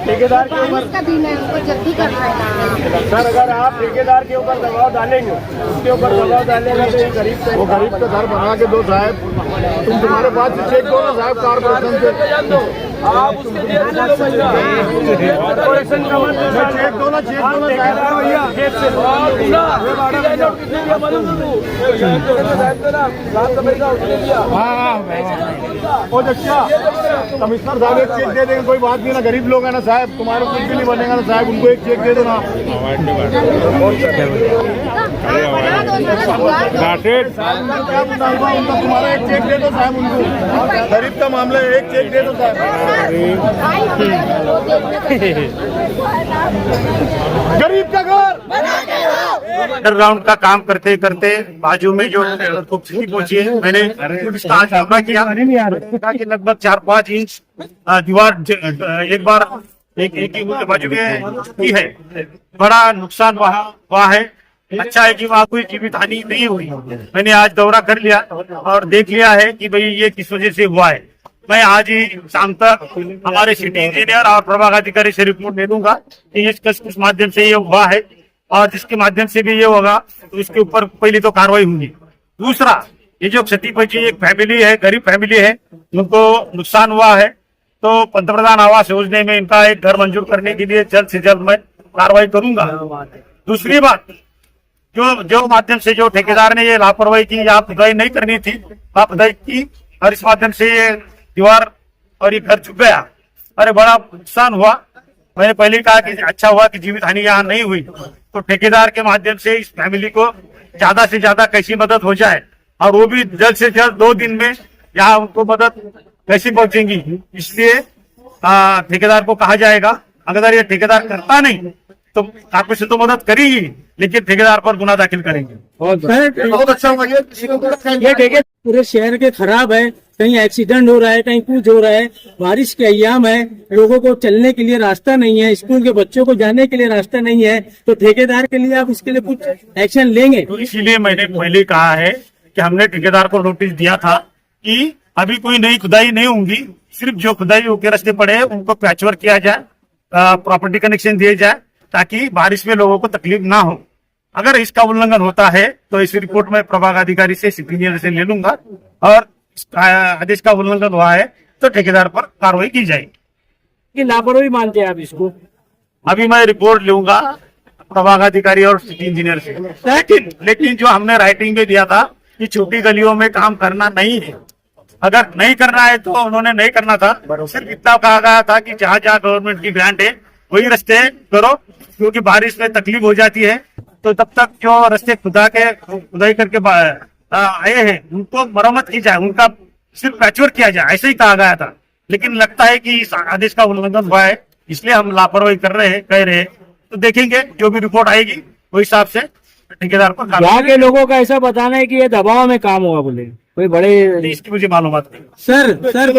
ठेकेदार के ऊपर का दिन है, उनको जल्दी करना है। सर, अगर आप ठेकेदार के ऊपर दबाव डालेंगे, उसके ऊपर दबाव डालेगा तो ये गरीब का घर बना के दो साहब। तुम्हारे पास चेक दो ना साहब कारपोरेशन से, आप उसके जेब से लो भैया, कारपोरेशन का मतलब चेक दो ना साहब भैया, जेब से कमिश्नर साहब एक चेक दे देंगे, कोई बात नहीं ना। गरीब लोग है ना साहब, तुम्हारे कुछ भी नहीं बनेगा ना साहब, उनको एक चेक दे दो ना। क्या मुतालबा उनका, तुम्हारा एक चेक दे दो साहब उनको। गरीब का मामला है, एक चेक दे दो साहब। गरीब का घर अंडरग्राउंड का काम करते करते बाजू में जो खूबसूरती पहुंची है, मैंने आज किया कि लगभग 4-5 इंच दीवार एक बार एक बाजू में की है। बड़ा नुकसान हुआ है। अच्छा है कि वहाँ कोई जीवित हानि नहीं हुई। मैंने आज दौरा कर लिया और देख लिया है कि भाई ये किस वजह से हुआ है। मैं आज ही शाम तक हमारे सिटी इंजीनियर और प्रभाग अधिकारी से रिपोर्ट दे दूंगा कि किस माध्यम से ये हुआ है, और जिसके माध्यम से भी ये होगा तो इसके ऊपर पहली तो कार्रवाई होगी। दूसरा, ये जो क्षति पहुंची, एक फैमिली है, गरीब फैमिली है, उनको नुकसान हुआ है, तो पंतप्रधान आवास योजना में इनका एक घर मंजूर करने के लिए जल्द से जल्द मैं कार्रवाई करूंगा। दूसरी बात, जो माध्यम से जो ठेकेदार ने ये लापरवाही की या खुदाई नहीं करनी थी, खुदाई की और इस माध्यम से ये दीवार और ये घर झुक गया, अरे बड़ा नुकसान हुआ। मैंने पहले कहा कि अच्छा हुआ कि जीवित हानि यहाँ नहीं हुई, तो ठेकेदार के माध्यम से इस फैमिली को ज्यादा से ज्यादा कैसी मदद हो जाए, और वो भी जल्द से जल्द 2 दिन में यहाँ उनको मदद कैसी पहुंचेगी, इसलिए ठेकेदार को कहा जाएगा। अगर ये ठेकेदार करता नहीं तो कारपोरेशन तो मदद करेगी, लेकिन ठेकेदार पर गुना दाखिल करेंगे। बहुत अच्छा हुआ। ये ठेके पूरे शहर के खराब है, कहीं एक्सीडेंट हो रहा है, कहीं कुछ हो रहा है। बारिश के अय्याम है, लोगों को चलने के लिए रास्ता नहीं है, स्कूल के बच्चों को जाने के लिए रास्ता नहीं है, तो ठेकेदार के लिए आप इसके लिए कुछ एक्शन लेंगे? तो इसीलिए मैंने पहले कहा है कि हमने ठेकेदार को नोटिस दिया था कि अभी कोई नई खुदाई नहीं होगी, सिर्फ जो खुदाई होकर रास्ते पड़े हैं उनको पैचवर्क किया जाए, प्रॉपर्टी कनेक्शन दिए जाए, ताकि बारिश में लोगों को तकलीफ ना हो। अगर इसका उल्लंघन होता है तो इस रिपोर्ट में प्रभाग अधिकारी से सिटी इंजीनियर से ले लूंगा, और आदेश का उल्लंघन हुआ है तो ठेकेदार पर कार्रवाई की जाएगी। कि लापरवाही मानते हैं आप इसको? अभी मैं रिपोर्ट लूंगा प्रभाग अधिकारी और सिटी इंजीनियर से, लेकिन जो हमने राइटिंग में दिया था कि छोटी गलियों में काम करना नहीं है, अगर नहीं करना है तो उन्होंने नहीं करना था। सिर्फ इतना कहा गया था कि जहाँ जहाँ गवर्नमेंट की ग्रांट है वही रास्ते करो, क्योंकि बारिश में तकलीफ हो जाती है, तो तब तक जो रास्ते खुदाई करके आए हैं उनको मरम्मत की जाए, उनका सिर्फ पैचवर्क किया जाए, ऐसे ही कहा गया था। लेकिन लगता है कि इस आदेश का उल्लंघन हुआ है, इसलिए हम लापरवाही कह रहे हैं। तो देखेंगे, जो भी रिपोर्ट आएगी वही हिसाब से ठेकेदार को। यहाँ के लोगों का ऐसा बताना है कि ये दबाव में काम हुआ बोले, कोई बड़े इसकी मुझे मालूमात नहीं। सर